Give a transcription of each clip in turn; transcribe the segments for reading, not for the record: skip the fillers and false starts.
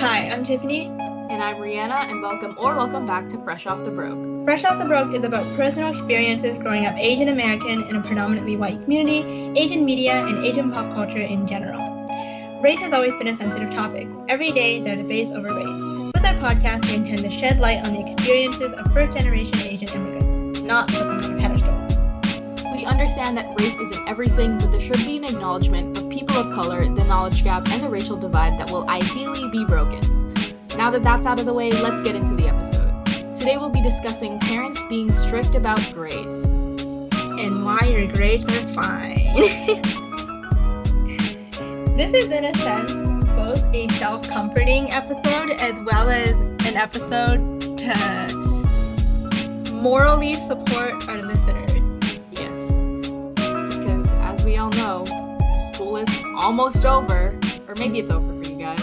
Hi, I'm Tiffany. And I'm Rihanna, and welcome back to Fresh Off the Broke. Fresh Off the Broke is about personal experiences growing up Asian American in a predominantly white community, Asian media, and Asian pop culture in general. Race has always been a sensitive topic. Every day, there are debates over race. With our podcast, we intend to shed light on the experiences of first-generation Asian immigrants, not put them on a pedestal. We understand that race isn't everything, but there should be an acknowledgement of people of color, the knowledge gap, and the racial divide that will ideally be broken. Now that that's out of the way, let's get into the episode. Today we'll be discussing parents being strict about grades. And why your grades are fine. This is, in a sense, both a self-comforting episode as well as an episode to morally support our listeners. Yes, because as we all know, school is almost over, or maybe it's over for you guys.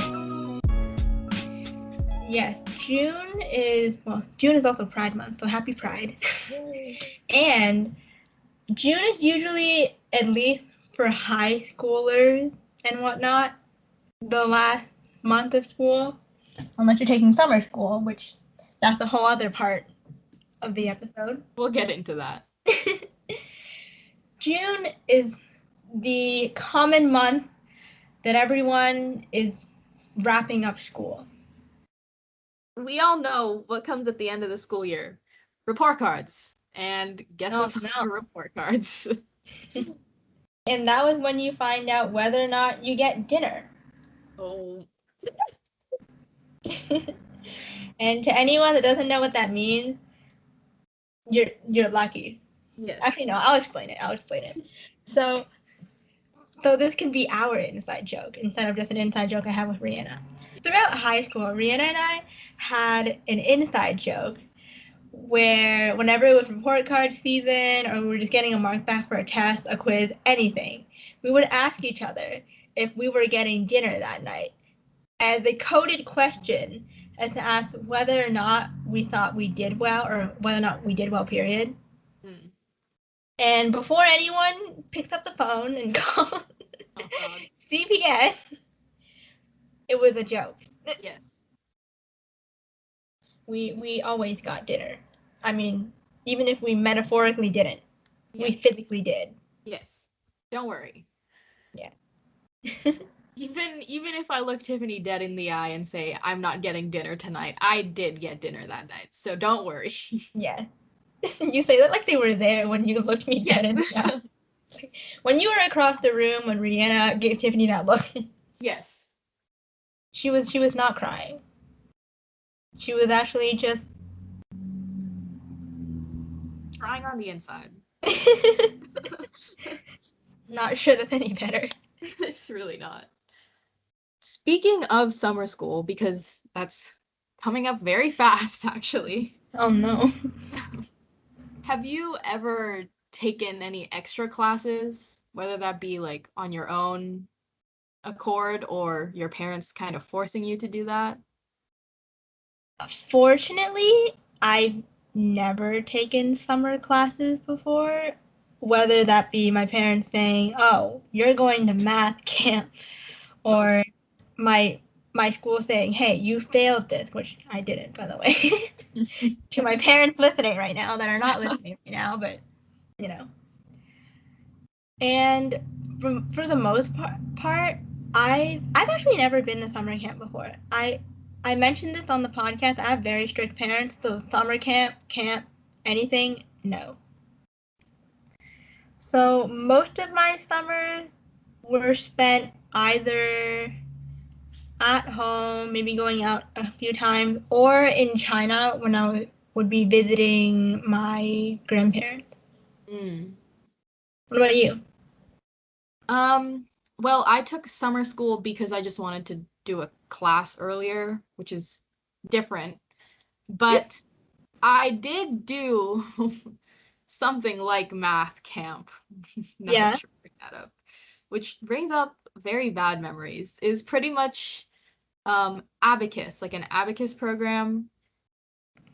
Yes, June is also Pride Month, so happy Pride. And June is usually, at least for high schoolers and whatnot, the last month of school, unless you're taking summer school, which that's a whole other part of the episode. We'll get into that. June is the common month that everyone is wrapping up school. We all know what comes at the end of the school year. Report cards. And guess what's on your report cards? And that was when you find out whether or not you get dinner. Oh. And to anyone that doesn't know what that means, you're lucky. Yes. Actually, no, I'll explain it. So this can be our inside joke instead of just an inside joke I have with Rihanna. Throughout high school, Rihanna and I had an inside joke where whenever it was report card season or we were just getting a mark back for a test, a quiz, anything, we would ask each other if we were getting dinner that night as a coded question as to ask whether or not we thought we did well or whether or not we did well, period. Mm. And before anyone picks up the phone and calls CPS, it was a joke. Yes. We always got dinner. I mean, even if we metaphorically didn't, yes. We physically did. Yes. Don't worry. Yeah. Even if I look Tiffany dead in the eye and say, I'm not getting dinner tonight, I did get dinner that night, so don't worry. Yeah. You say that like they were there when you looked me dead in the eye. When you were across the room when Rihanna gave Tiffany that look. Yes. She was not crying. She was actually just crying on the inside. Not sure that's any better. It's really not. Speaking of summer school, because that's coming up very fast, actually. Oh, no. Have you ever taken any extra classes, whether that be like on your own accord or your parents kind of forcing you to do that? Fortunately, I've never taken summer classes before, whether that be my parents saying, oh, you're going to math camp, or my school saying, hey, you failed this, which I didn't, by the way. To my parents listening right now that are not listening right now, but, you know. And for the most part, I've actually never been to summer camp before. I mentioned this on the podcast. I have very strict parents, so summer camp, anything, no. So most of my summers were spent either at home, maybe going out a few times, or in China when I would be visiting my grandparents. What about you? Well, I took summer school because I just wanted to do a class earlier, which is different. But I did do something like math camp. Yeah. That up, which brings up very bad memories. Is pretty much abacus, like an abacus program.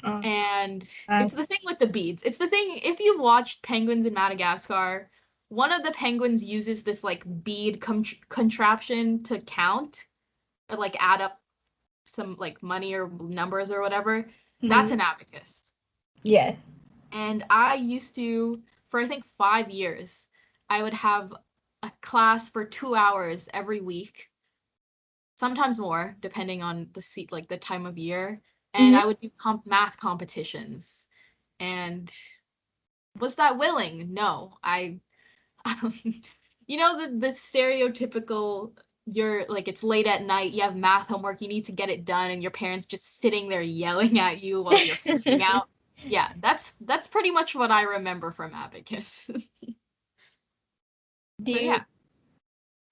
Oh. And it's the thing with the beads. It's the thing, if you've watched Penguins in Madagascar, one of the penguins uses this like bead contraption to count or like add up some like money or numbers or whatever, that's an abacus. Yeah. And I used to, for I think 5 years, I would have a class for 2 hours every week, sometimes more, depending on the seat, like the time of year. And I would do math competitions. And was that willing? No, you know, the stereotypical, you're like, it's late at night, you have math homework, you need to get it done, and your parents just sitting there yelling at you while you're freaking out. Yeah, that's pretty much what I remember from abacus. Do So you yeah,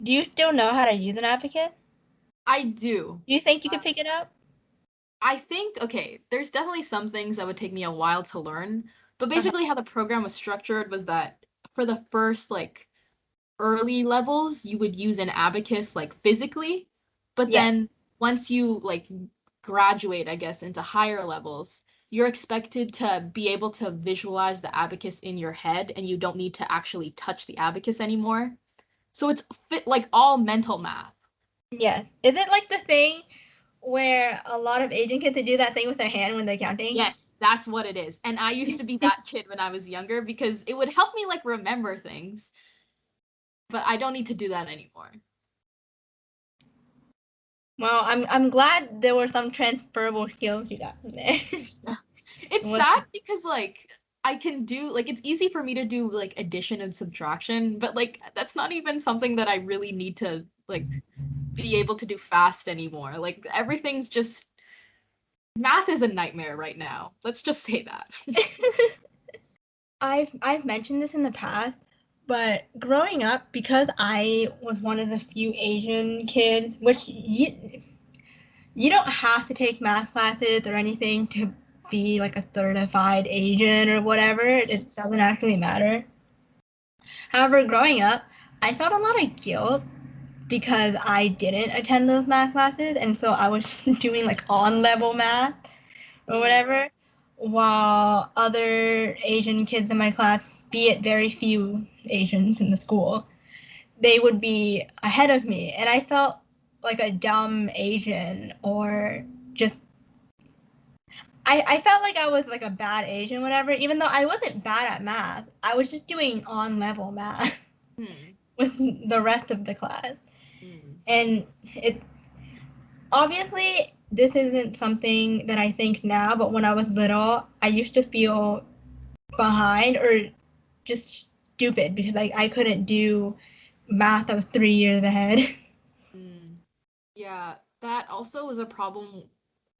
do you still know how to use an abacus? I do. Do you think you could pick it up? I think, okay, there's definitely some things that would take me a while to learn, but basically how the program was structured was that for the first like early levels, you would use an abacus like physically, but Yeah. then once you like graduate, I guess, into higher levels, you're expected to be able to visualize the abacus in your head and you don't need to actually touch the abacus anymore. So it's like all mental math. Yeah. Is it like the thing where a lot of Asian kids they do that thing with their hand when they're counting? Yes, that's what it is. And I used to be that kid when I was younger because it would help me like remember things, but I don't need to do that anymore. Well, I'm glad there were some transferable skills you got from there. It's sad because like I can do like it's easy for me to do like addition and subtraction, but like that's not even something that I really need to like be able to do fast anymore. Like everything's just math is a nightmare right now. Let's just say that. I've mentioned this in the past, but growing up, because I was one of the few Asian kids, which you don't have to take math classes or anything to be like a certified Asian or whatever. It doesn't actually matter. However, growing up, I felt a lot of guilt because I didn't attend those math classes, and so I was doing like on level math or whatever, while other Asian kids in my class, be it very few Asians in the school, they would be ahead of me, and I felt like a dumb Asian or just I felt like I was like a bad Asian, whatever, even though I wasn't bad at math. I was just doing on level math with the rest of the class. And it obviously this isn't something that I think now, but when I was little, I used to feel behind or just stupid because I couldn't do math that was 3 years ahead. Yeah, that also was a problem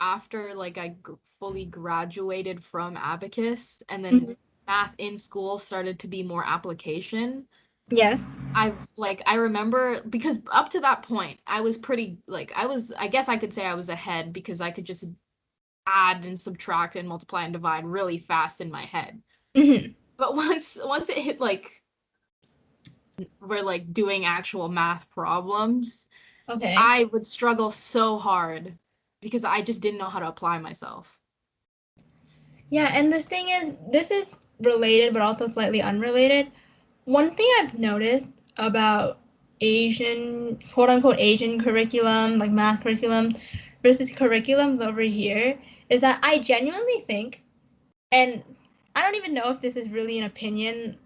after like I fully graduated from abacus and then math in school started to be more application. Yes. I remember because up to that point I was pretty like I guess I could say I was ahead because I could just add and subtract and multiply and divide really fast in my head. But once it hit like we're like doing actual math problems, Okay. I would struggle so hard because I just didn't know how to apply myself. Yeah, and the thing is, this is related but also slightly unrelated. One thing I've noticed about Asian, quote unquote, Asian curriculum, like math curriculum, versus curriculums over here is that I genuinely think, and I don't even know if this is really an opinion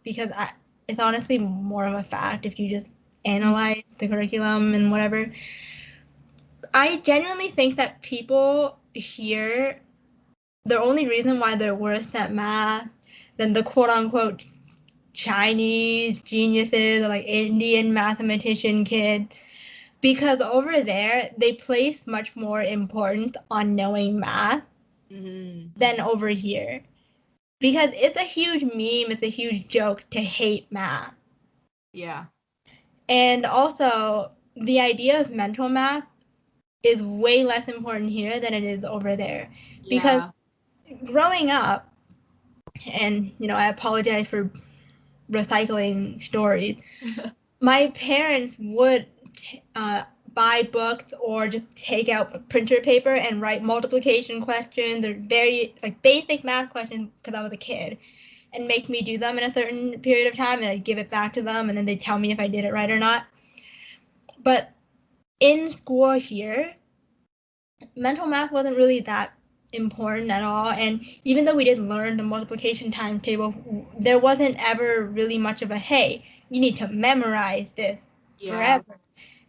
because it's honestly more of a fact if you just analyze the curriculum and whatever. I genuinely think that people here, the only reason why they're worse at math than the quote unquote Chinese geniuses or like Indian mathematician kids, because over there they place much more importance on knowing math than over here. Because it's a huge meme, it's a huge joke to hate math. Yeah. And also, the idea of mental math is way less important here than it is over there. Because growing up, and I apologize for recycling stories, my parents would buy books or just take out printer paper and write multiplication questions or very like basic math questions because I was a kid and make me do them in a certain period of time and I'd give it back to them and then they'd tell me if I did it right or not. But in school here, mental math wasn't really that important at all. And even though we did learn the multiplication timetable, there wasn't ever really much of a, hey, you need to memorize this forever.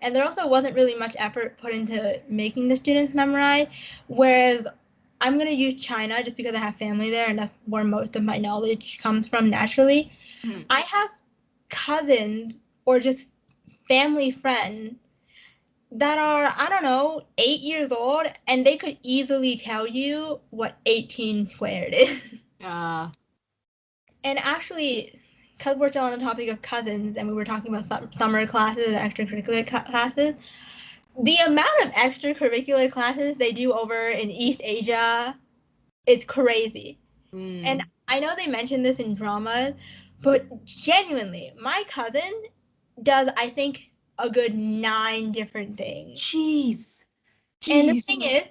And there also wasn't really much effort put into making the students memorize. Whereas I'm going to use China just because I have family there and that's where most of my knowledge comes from naturally. Mm-hmm. I have cousins or just family friends that are, I don't know, 8 years old, and they could easily tell you what 18 squared is. And actually, because we're still on the topic of cousins and we were talking about summer classes, extracurricular classes, the amount of extracurricular classes they do over in East Asia is crazy. And I know they mentioned this in dramas, but genuinely, my cousin does, I think, a good 9 different things. Jeez. And the thing is,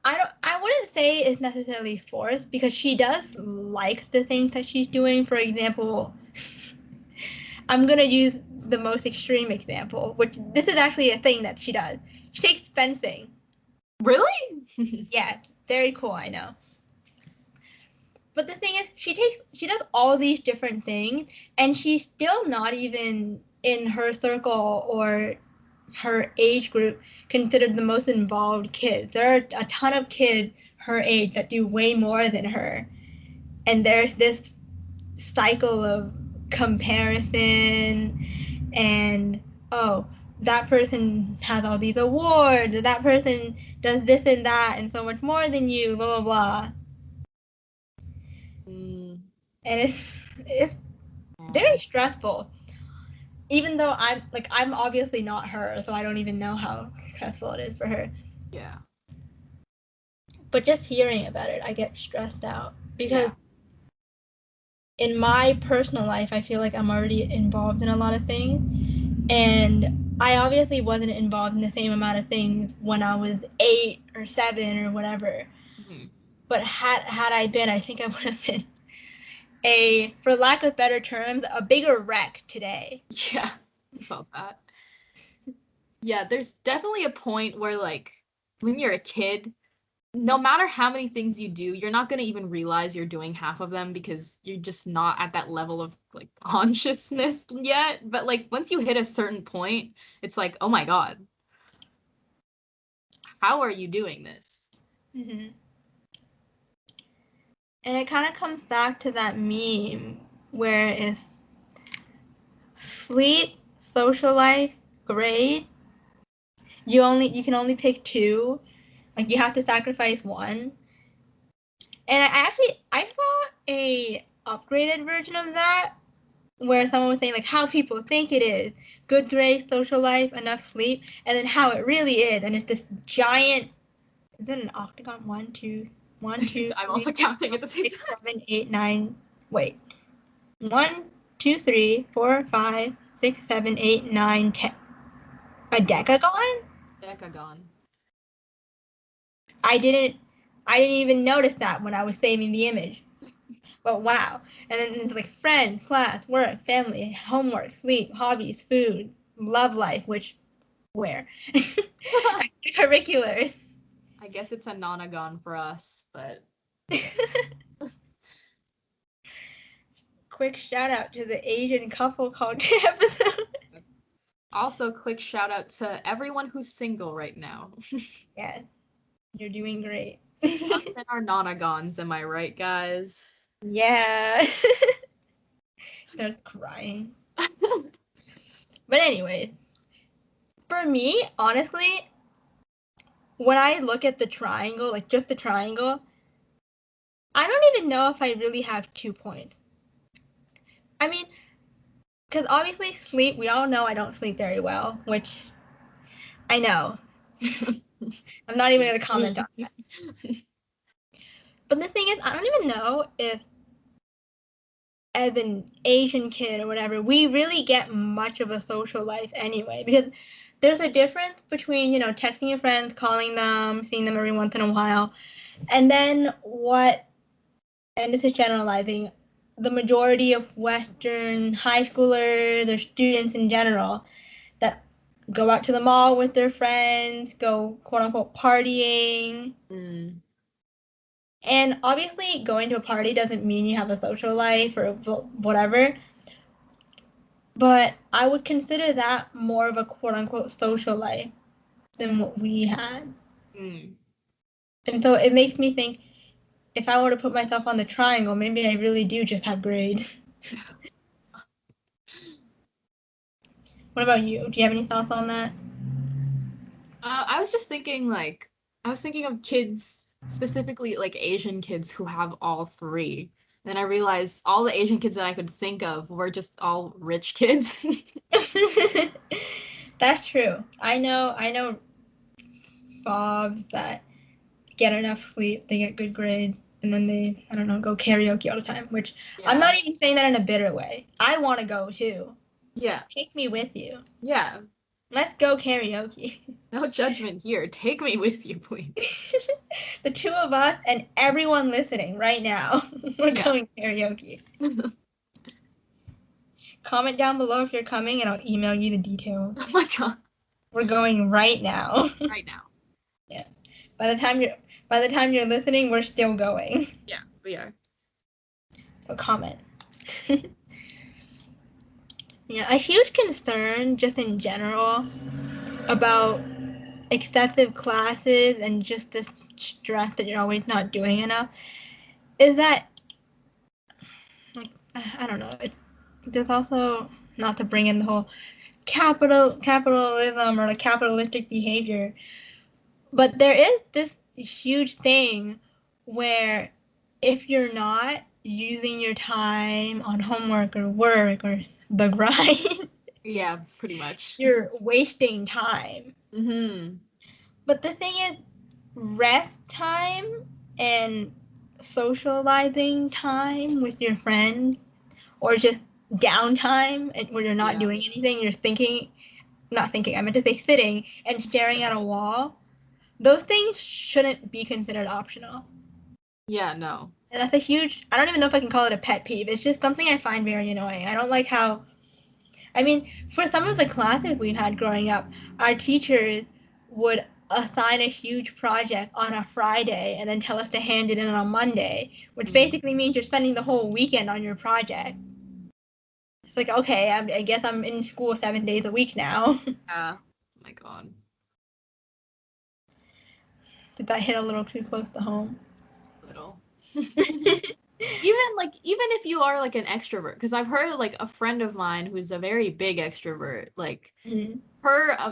I wouldn't say it's necessarily forced because she does like the things that she's doing. For example, I'm gonna use the most extreme example, which this is actually a thing that she does. She takes fencing. Really? Yeah, very cool, I know. But the thing is, she does all these different things, and she's still not even in her circle or her age group considered the most involved kids. There are a ton of kids her age that do way more than her. And there's this cycle of comparison and, oh, that person has all these awards, that person does this and that and so much more than you, blah, blah, blah. And it's very stressful. Even though I'm obviously not her, so I don't even know how stressful it is for her. Yeah. But just hearing about it, I get stressed out because in my personal life, I feel like I'm already involved in a lot of things, and I obviously wasn't involved in the same amount of things when I was 8 or 7 or whatever. Mm-hmm. But had I been, I think I would have been for lack of better terms, a bigger wreck today. Yeah, about that. Yeah, there's definitely a point where, like, when you're a kid, no matter how many things you do, you're not going to even realize you're doing half of them because you're just not at that level of, like, consciousness yet. But, like, once you hit a certain point, it's like, oh my God, how are you doing this? Mm-hmm. And it kind of comes back to that meme where it's sleep, social life, grade. You can only pick 2. Like you have to sacrifice 1. And I saw a upgraded version of that where someone was saying like how people think it is good grades, social life, enough sleep, and then how it really is, and it's this giant. Is it an octagon? 1, 2, 1, 2. I'm also counting at the same 6, time. 7, 8, 9. Wait. 1, 2, 3, 4, 5, 6, 7, 8, 9, 10. A decagon? Decagon. I didn't even notice that when I was saving the image. But wow. And then it's like friends, class, work, family, homework, sleep, hobbies, food, love life, which where? Curriculars. I guess it's a nonagon for us, but quick shout out to the Asian couple culture episode. Also, quick shout out to everyone who's single right now. Yes, you're doing great. Us and our nonagons, am I right, guys? Yeah. Starts crying. But anyway, for me, honestly, when I look at the triangle, like just the triangle, I don't even know if I really have 2 points. I mean, because obviously sleep, we all know I don't sleep very well, which I know. I'm not even going to comment on that. But the thing is, I don't even know if, as an Asian kid or whatever, we really get much of a social life anyway, because there's a difference between, texting your friends, calling them, seeing them every once in a while, and then and this is generalizing, the majority of Western high schoolers or students in general that go out to the mall with their friends, go quote unquote partying. And obviously going to a party doesn't mean you have a social life or whatever. But I would consider that more of a quote unquote social life than what we had. And so it makes me think, if I were to put myself on the triangle, maybe I really do just have grades. What about you? Do you have any thoughts on that? I was just thinking, I was thinking of kids, specifically like Asian kids who have all three. Then I realized all the Asian kids that I could think of were just all rich kids. That's true. I know fobs that get enough sleep, they get good grades, and then they, I don't know, go karaoke all the time, which I'm not even saying that in a bitter way. I want to go too. Yeah. Take me with you. Yeah. Let's go karaoke. No judgment here. Take me with you, please. The two of us and everyone listening right now, we're going karaoke. Comment down below if you're coming and I'll email you the details. Oh my god. We're going right now. Right now. Yeah. By the time you're listening, we're still going. Yeah, we are. So comment. Yeah, a huge concern just in general about excessive classes and just this stress that you're always not doing enough is that, like, I don't know, there's also, not to bring in the whole capitalism or the capitalistic behavior, but there is this huge thing where if you're not using your time on homework or work or the grind, yeah, pretty much, you're wasting time. But the thing is, rest time and socializing time with your friends, or just downtime and where you're not doing anything, you're I meant to say sitting and staring at a wall, those things shouldn't be considered optional. Yeah, no. And that's a huge, I don't even know if I can call it a pet peeve. It's just something I find very annoying. I don't like how, I mean, for some of the classes we've had growing up, our teachers would assign a huge project on a Friday and then tell us to hand it in on a Monday, which basically means you're spending the whole weekend on your project. It's like, okay, I guess I'm in school 7 days a week now. Yeah. Oh my god. Did that hit a little too close to home? A little. Even if you are like an extrovert, because I've heard like a friend of mine who's a very big extrovert, like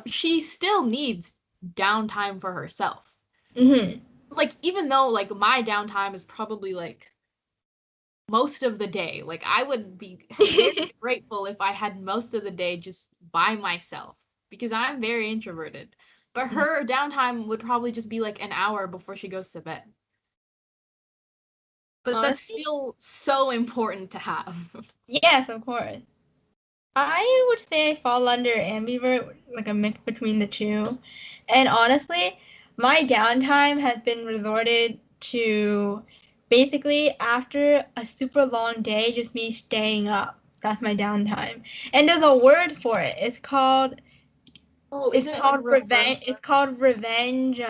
she still needs downtime for herself. Like, even though like my downtime is probably like most of the day, like I would be very grateful if I had most of the day just by myself, because I'm very introverted. But her downtime would probably just be like an hour before she goes to bed. But honestly, that's still so important to have. Yes, of course. I would say I fall under ambivert, like a mix between the two. And honestly, my downtime has been resorted to basically after a super long day, just me staying up. That's my downtime. And there's a word for it. It's called revenge. It's called revenge.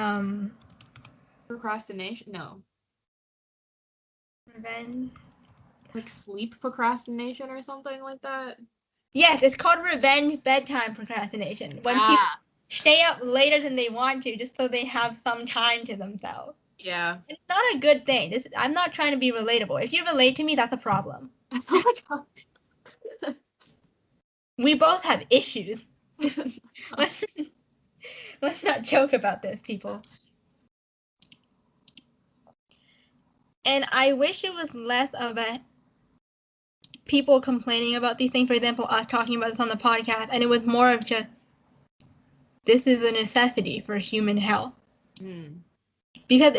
Procrastination? No. Revenge. Like sleep procrastination or something like that? Yes, it's called revenge bedtime procrastination. When people stay up later than they want to just so they have some time to themselves. Yeah. It's not a good thing. I'm not trying to be relatable. If you relate to me, that's a problem. Oh my god. We both have issues. Let's not joke about this, people. And I wish it was less of a people complaining about these things. For example, us talking about this on the podcast, and it was more of just, this is a necessity for human health. Because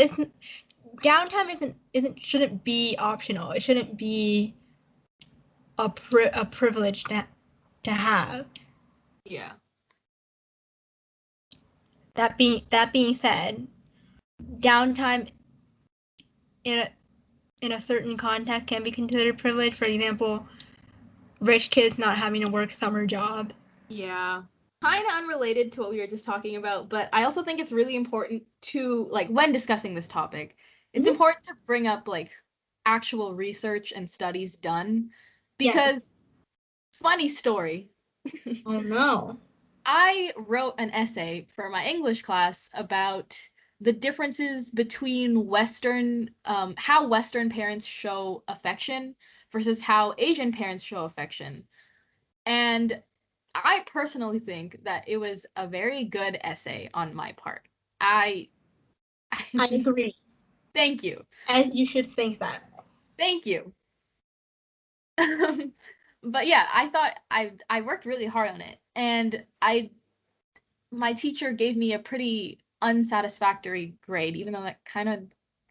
downtime shouldn't be optional. It shouldn't be a privilege to have. Yeah. That being said, downtime in a certain context can be considered privilege. For example, rich kids not having to work summer jobs. Yeah. kind of unrelated to what we were just talking about, but I also think it's really important to, like, when discussing this topic, it's important to bring up, like, actual research and studies done, because funny story. Oh no. I wrote an essay for my English class about the differences between how Western parents show affection versus how Asian parents show affection. And I personally think that it was a very good essay on my part. I agree. Thank you. As you should think that. Thank you. But yeah, I thought I worked really hard on it, and my teacher gave me a pretty unsatisfactory grade, even though that kind of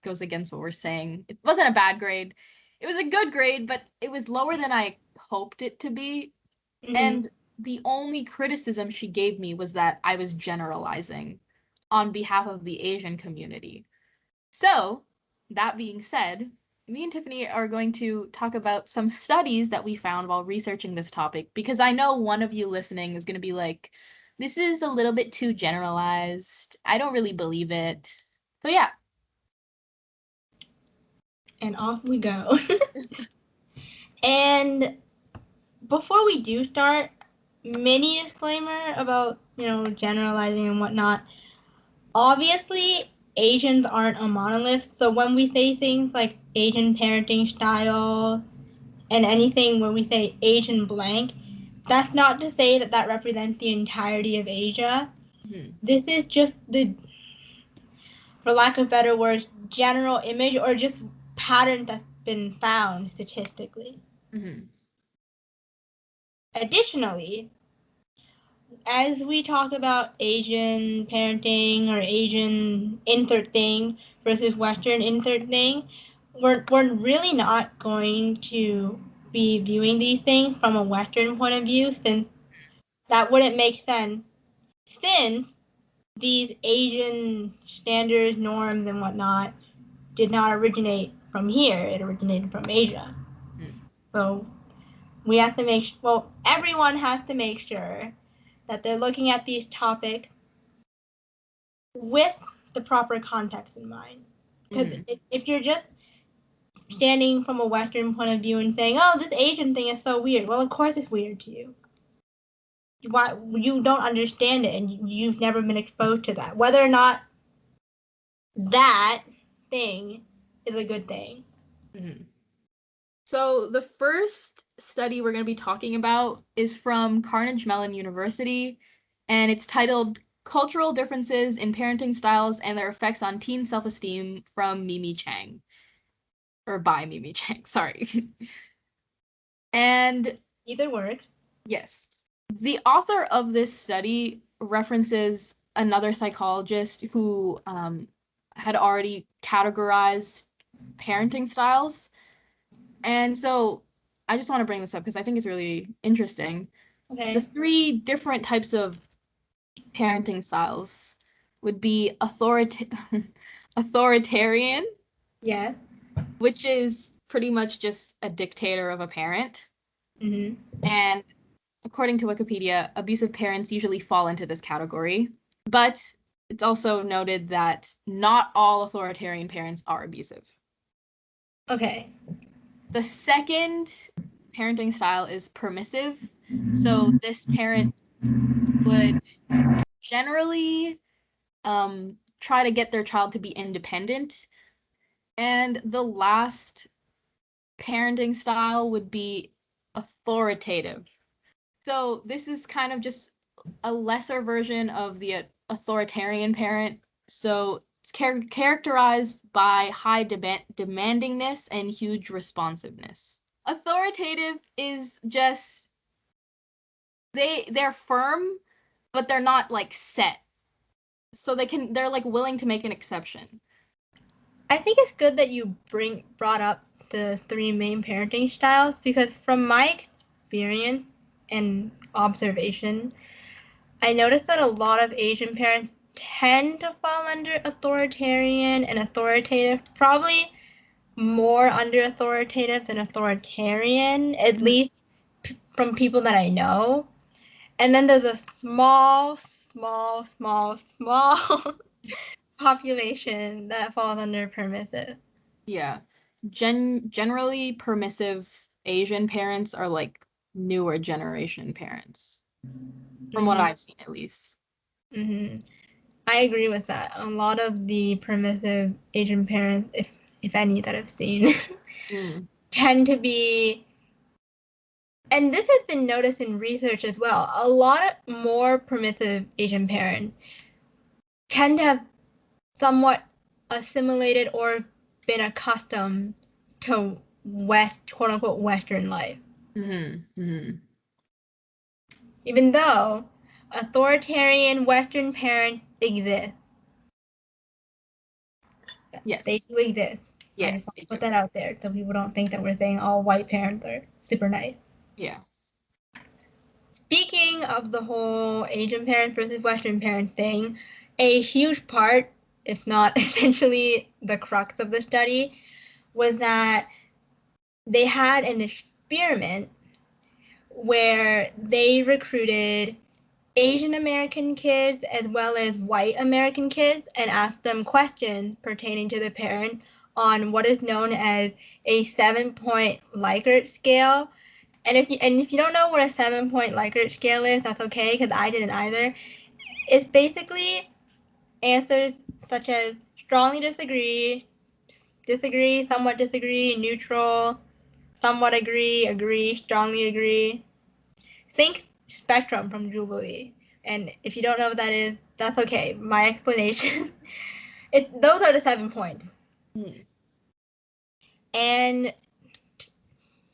goes against what we're saying. It wasn't a bad grade. It was a good grade, but it was lower than I hoped it to be. Mm-hmm. And the only criticism she gave me was that I was generalizing on behalf of the Asian community. So, that being said, me and Tiffany are going to talk about some studies that we found while researching this topic, because I know one of you listening is going to be like, this is a little bit too generalized. I don't really believe it. So yeah. And off we go. And before we do start, mini disclaimer about, generalizing and whatnot. Obviously, Asians aren't a monolith, so when we say things like Asian parenting style and anything where we say Asian blank, that's not to say that that represents the entirety of Asia. Mm-hmm. This is just the, for lack of better words, general image or just pattern that's been found statistically. Mm-hmm. Additionally, as we talk about Asian parenting or Asian insert thing versus Western insert thing, we're really not going to be viewing these things from a Western point of view, since that wouldn't make sense, since these Asian standards, norms, and whatnot did not originate from here. It originated from Asia. So we have to everyone has to make sure that they're looking at these topics with the proper context in mind. Because if you're just standing from a Western point of view and saying, oh, this Asian thing is so weird, well, of course it's weird to you. Why, you don't understand it and you've never been exposed to that. Whether or not that thing is a good thing. Mm-hmm. So the first study we're going to be talking about is from Carnegie Mellon University, and it's titled Cultural Differences in Parenting Styles and Their Effects on Teen Self-Esteem from Mimi Chang. Or by Mimi Chang, sorry. And either word. Yes. The author of this study references another psychologist who had already categorized parenting styles. And so I just want to bring this up because I think it's really interesting. Okay. The 3 different types of parenting styles would be authoritarian. Yeah. Which is pretty much just a dictator of a parent. Mm-hmm. And according to Wikipedia, abusive parents usually fall into this category. But it's also noted that not all authoritarian parents are abusive. Okay. The second parenting style is permissive. So this parent would generally try to get their child to be independent. And the last parenting style would be authoritative. So this is kind of just a lesser version of the authoritarian parent. So it's characterized by high demandingness and huge responsiveness. Authoritative is just they're firm, but they're not like set. So they're like willing to make an exception. I think it's good that you brought up the 3 main parenting styles, because from my experience and observation, I noticed that a lot of Asian parents tend to fall under authoritarian and authoritative, probably more under authoritative than authoritarian, at least from people that I know. And then there's a small population that falls under permissive. Yeah. Generally permissive Asian parents are like newer generation parents, from what I've seen at least. I agree with that. A lot of the permissive Asian parents, if any that I've seen, tend to be, and this has been noticed in research as well, a lot more permissive Asian parents tend to have somewhat assimilated or been accustomed to quote unquote Western life. Even though authoritarian Western parents exist. Yes. They do exist. Yes. I just want to put that out there so people don't think that we're saying all white parents are super nice. Yeah. Speaking of the whole Asian parents versus Western parents thing, a huge part, if not essentially the crux of the study, was that they had an experiment where they recruited Asian American kids as well as white American kids and asked them questions pertaining to the parents on what is known as a 7-point Likert scale. And if you don't know what a 7-point Likert scale is, that's okay because I didn't either. It's basically answers such as strongly disagree, disagree, somewhat disagree, neutral, somewhat agree, strongly agree. Think Spectrum from Jubilee. And if you don't know what that is, that's okay. My explanation. Those are the 7 points. And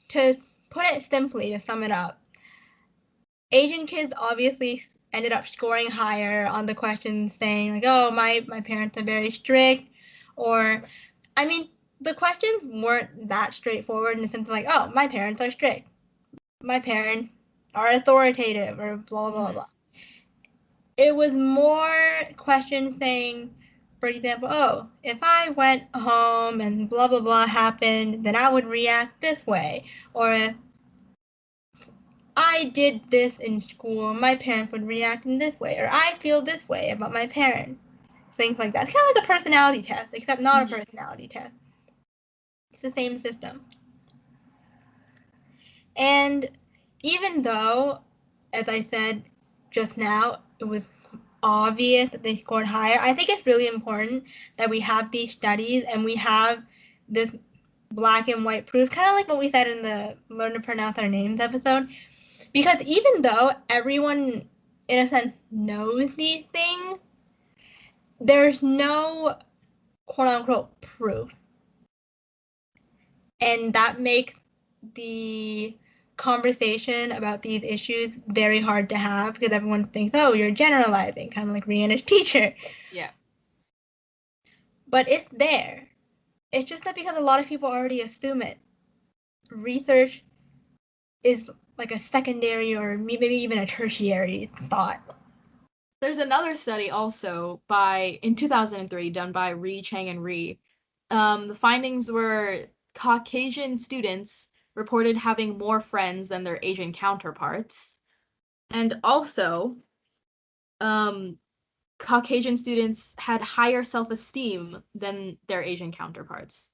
to put it simply, to sum it up, Asian kids obviously ended up scoring higher on the questions saying like, oh, my parents are very strict. Or, I mean, the questions weren't that straightforward in the sense of like, oh, my parents are strict. My parents are authoritative or blah, blah, blah. It was more questions saying, for example, oh, if I went home and blah, blah, blah happened, then I would react this way. Or if I did this in school, my parents would react in this way. Or I feel this way about my parents. Things like that. It's kind of like a personality test, except not a personality test. It's the same system. And even though, as I said just now, it was obvious that they scored higher, I think it's really important that we have these studies and we have this black and white proof, kind of like what we said in the Learn to Pronounce Our Names episode. Because even though everyone, in a sense, knows these things, there's no quote unquote proof. And that makes the conversation about these issues very hard to have because everyone thinks, oh, you're generalizing, kind of like Rihanna's teacher. Yeah. But it's there. It's just that because a lot of people already assume it. Research is like a secondary or maybe even a tertiary thought. There's another study also in 2003 done by Ri, Chang, and Ri. The findings were Caucasian students reported having more friends than their Asian counterparts. And also, Caucasian students had higher self-esteem than their Asian counterparts.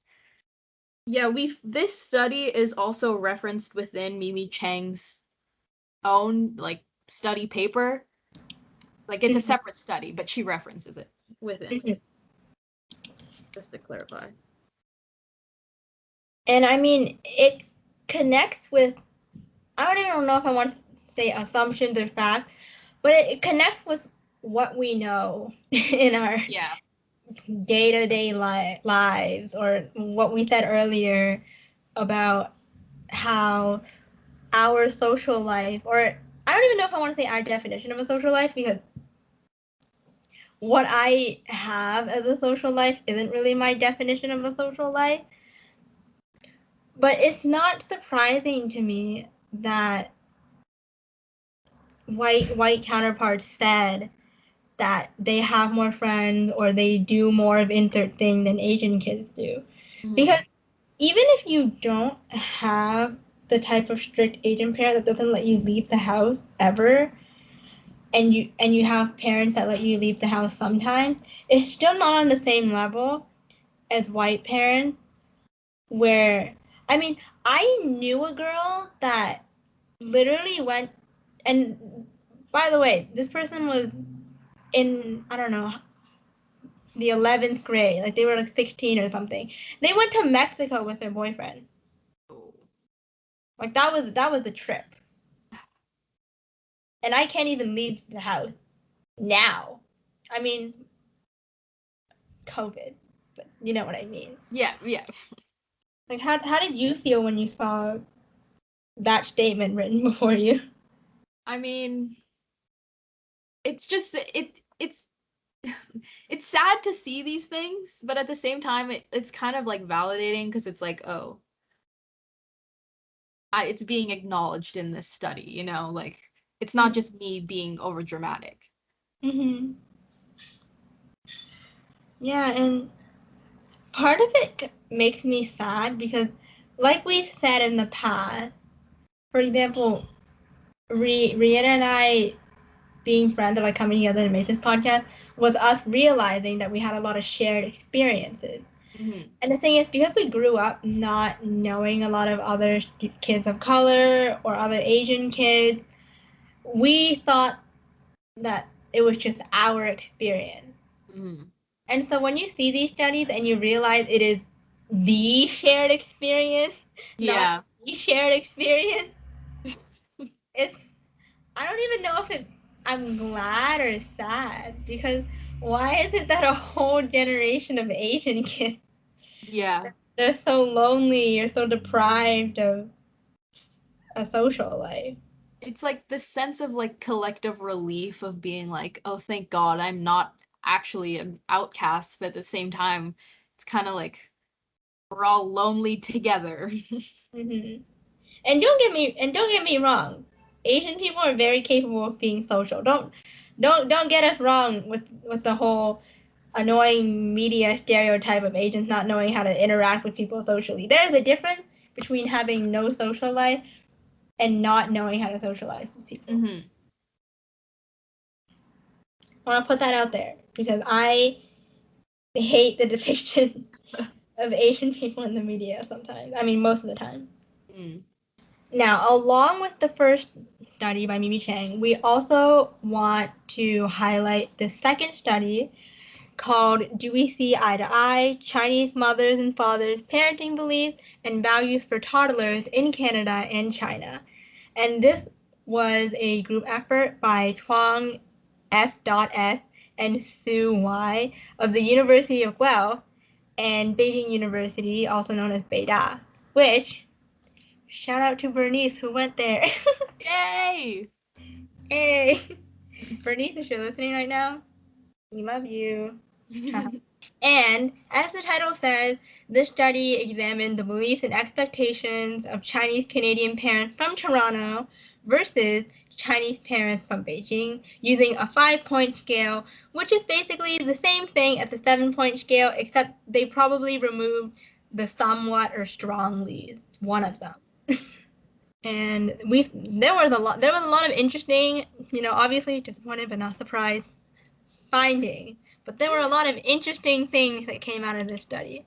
Yeah, this study is also referenced within Mimi Chang's own study paper. Like it's a separate study, but she references it within. Just to clarify. And I mean, it connects with, I don't even know if I want to say assumptions or facts, but it connects with what we know in our day-to-day lives, or what we said earlier about how our social life, or I don't even know if I want to say our definition of a social life, because what I have as a social life isn't really my definition of a social life. But it's not surprising to me that white counterparts said that they have more friends or they do more of insert thing than Asian kids do. Because even if you don't have the type of strict Asian parent that doesn't let you leave the house ever, and you have parents that let you leave the house sometimes, it's still not on the same level as white parents where I mean, I knew a girl that literally went and by the way, this person was in I don't know the 11th grade, like they were like 16 or something. They went to Mexico with their boyfriend. Like that was the trip. And I can't even leave the house now. I mean, COVID, but you know what I mean. Yeah, yeah. Like how did you feel when you saw that statement written before you? I mean, it's just it's it's sad to see these things, but at the same time it's kind of like validating because it's like, oh, it's being acknowledged in this study, you know, like it's not just me being over dramatic. Mhm. Yeah, and part of it makes me sad because, like we've said in the past, for example, Rihanna and I being friends or like coming together to make this podcast was us realizing that we had a lot of shared experiences. Mm-hmm. And the thing is, because we grew up not knowing a lot of other kids of color or other Asian kids, we thought that it was just our experience. Mm-hmm. And so when you see these studies and you realize it is the shared experience, not Yeah. the shared experience, it's I don't even know if I'm glad or sad because why is it that a whole generation of Asian kids Yeah. they're so lonely or so deprived of a social life? It's like this sense of like collective relief of being like, oh, thank God I'm not actually an outcast, but at the same time, it's kind of like we're all lonely together. Mm-hmm. And don't get me wrong, Asian people are very capable of being social. Don't get us wrong with the whole annoying media stereotype of Asians not knowing how to interact with people socially. There is a difference between having no social life and not knowing how to socialize with people. Mm-hmm. I want to put that out there because I hate the depiction of Asian people in the media sometimes. I mean, most of the time. Mm. Now, along with the first study by Mimi Chang, we also want to highlight the second study called Do We See Eye to Eye? Chinese Mothers and Fathers Parenting Beliefs and Values for Toddlers in Canada and China. And this was a group effort by Chuang S.S. and Sue Y. of the University of Guelph and Beijing University, also known as Beida, which, shout out to Bernice who went there. Yay! Hey! Bernice, if you're listening right now, we love you. And as the title says, this study examined the beliefs and expectations of Chinese Canadian parents from Toronto versus Chinese parents from Beijing using a 5-point scale, which is basically the same thing as the 7-point scale, except they probably removed the somewhat or strongly, one of them. And there was a lot of interesting, obviously disappointed but not surprised findings, but there were a lot of interesting things that came out of this study.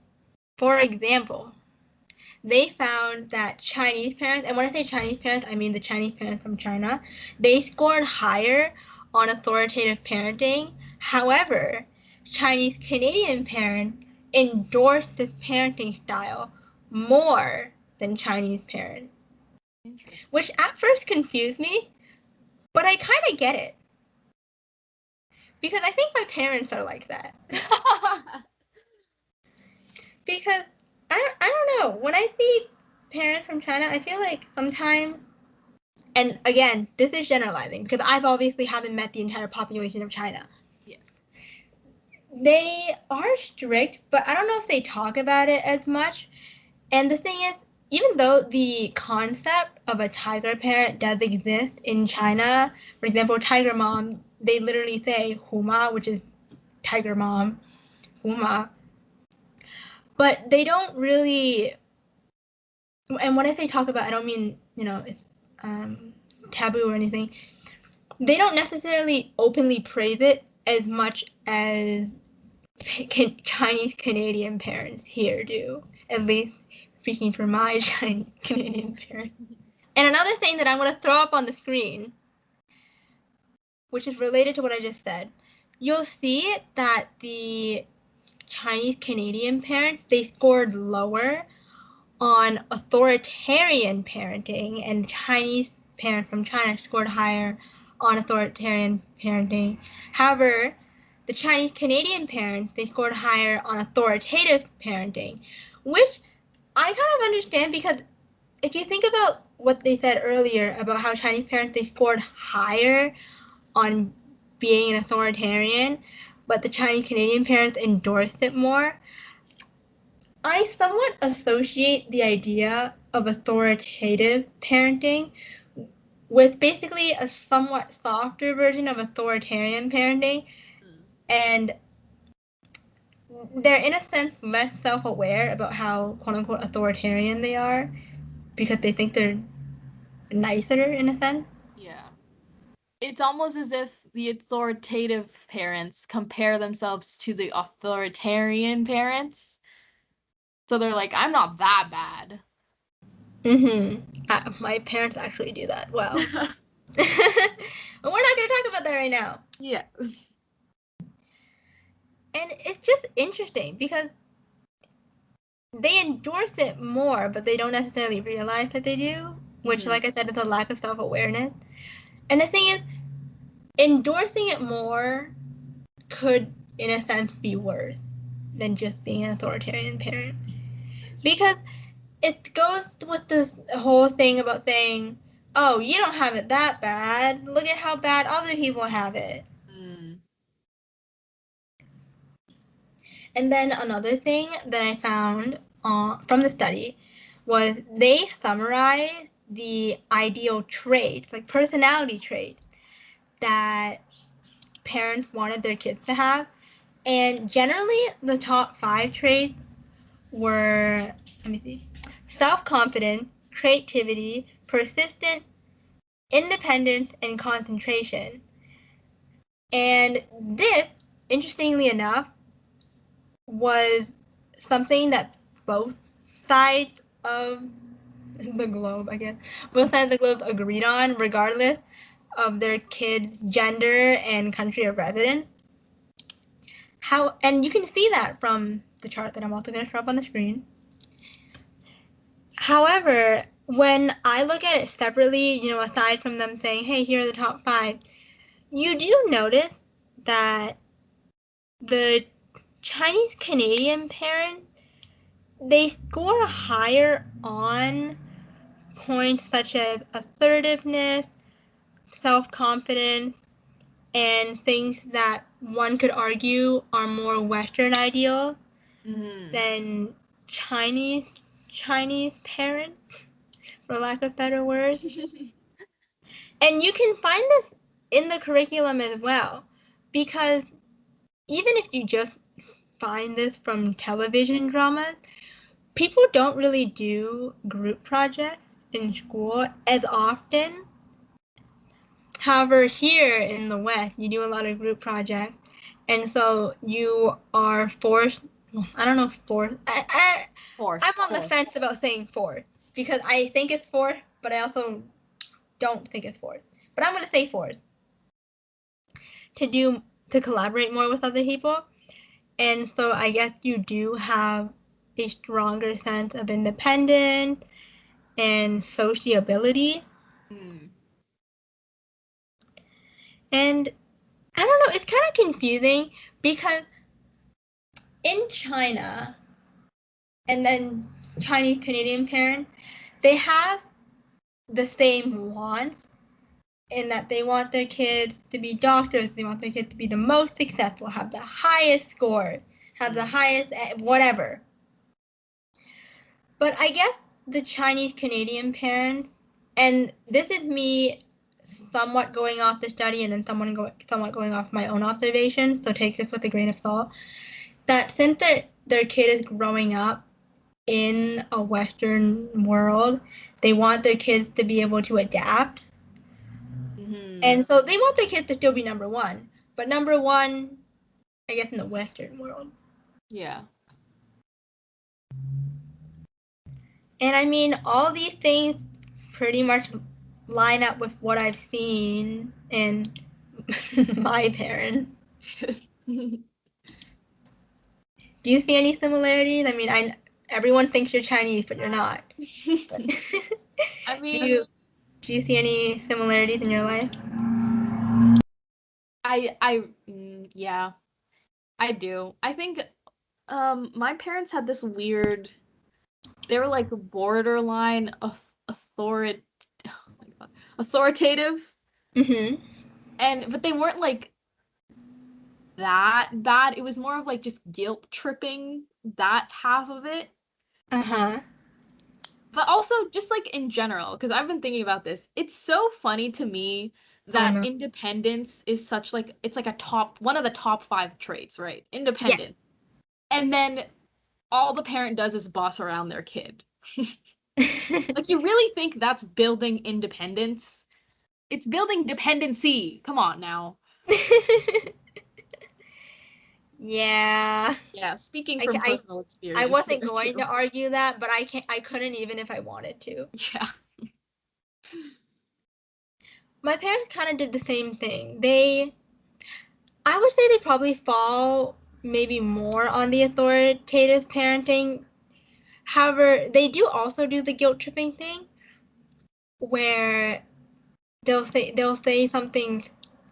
For example, they found that Chinese parents, and when I say Chinese parents, I mean the Chinese parents from China, they scored higher on authoritative parenting. However, Chinese Canadian parents endorsed this parenting style more than Chinese parents, which at first confused me, but I kind of get it. Because I think my parents are like that. Because I don't know. When I see parents from China, I feel like sometimes, and again, this is generalizing because I've obviously haven't met the entire population of China. Yes. They are strict, but I don't know if they talk about it as much. And the thing is, even though the concept of a tiger parent does exist in China, for example, tiger mom, they literally say Huma, which is tiger mom, Huma. But they don't really, and when I say talk about, I don't mean, it's taboo or anything. they don't necessarily openly praise it as much as Chinese Canadian parents here do. At least speaking for my Chinese Canadian parents. And another thing that I'm going to throw up on the screen, which is related to what I just said, you'll see that the Chinese Canadian parents, they scored lower on authoritarian parenting, and Chinese parents from China scored higher on authoritarian parenting. However, the Chinese Canadian parents, they scored higher on authoritative parenting, which I kind of understand, because if you think about what they said earlier about how Chinese parents, they scored higher on being an authoritarian, but the Chinese Canadian parents endorsed it more, I somewhat associate the idea of authoritative parenting with basically a somewhat softer version of authoritarian parenting, and they're in a sense less self-aware about how quote-unquote authoritarian they are, because they think they're nicer in a sense. Yeah. It's almost as if the authoritative parents compare themselves to the authoritarian parents. So they're like, I'm not that bad. My parents actually do that well. But we're not going to talk about that right now. Yeah. And it's just interesting because they endorse it more, but they don't necessarily realize that they do, which, like I said, is a lack of self-awareness. And the thing is, endorsing it more could, in a sense, be worse than just being an authoritarian parent. Because it goes with this whole thing about saying, oh, you don't have it that bad. Look at how bad other people have it. And then another thing that I found from the study was they summarized the ideal traits, like personality traits, that parents wanted their kids to have. And generally, the top 5 traits were, self-confidence, creativity, persistent, independence, and concentration. And this, interestingly enough, was something that both sides of the globe, both sides of the globe agreed on, regardless of their kids' gender and country of residence. And you can see that from the chart that I'm also going to show up on the screen. However, when I look at it separately, aside from them saying, hey, here are the top 5, you do notice that the Chinese Canadian parents, they score higher on points such as assertiveness, self-confidence, and things that one could argue are more Western ideals than Chinese parents, for lack of better words. And you can find this in the curriculum as well, because even if you just find this from television dramas, people don't really do group projects in school as often. However, here in the West, you do a lot of group projects, and so you are forced. I don't know, forced. I'm on the fence about saying forced, because I think it's forced, but I also don't think it's forced. But I'm going to say forced to collaborate more with other people. And so I guess you do have a stronger sense of independence and sociability. And I don't know, it's kind of confusing, because in China, and then Chinese Canadian parents, they have the same wants, in that they want their kids to be doctors, they want their kids to be the most successful, have the highest score, have the highest whatever. But I guess the Chinese Canadian parents, and this is me somewhat going off the study and then somewhat going off my own observations, so take this with a grain of salt, that since their kid is growing up in a Western world, they want their kids to be able to adapt. And so they want their kids to still be number one, but number one, I guess, in the Western world. Yeah. And I mean, all these things pretty much line up with what I've seen in my parents. Do you see any similarities? I mean, everyone thinks you're Chinese, but you're not. But I mean, do you see any similarities in your life? Yeah, I do. I think my parents had this weird, they were like borderline authoritative. But they weren't like that bad. It was more of like just guilt tripping that half of it. But also just like in general, because I've been thinking about this, it's so funny to me that independence is such like, it's like one of the top 5 traits, right? Independence. Yeah. And then all the parent does is boss around their kid. Like, you really think that's building independence? It's building dependency. Come on now. Yeah. Yeah, speaking from personal experience. I wasn't going to argue that, but I couldn't even if I wanted to. Yeah. My parents kind of did the same thing. I would say they probably fall maybe more on the authoritative parenting. However, they do also do the guilt tripping thing where they'll say something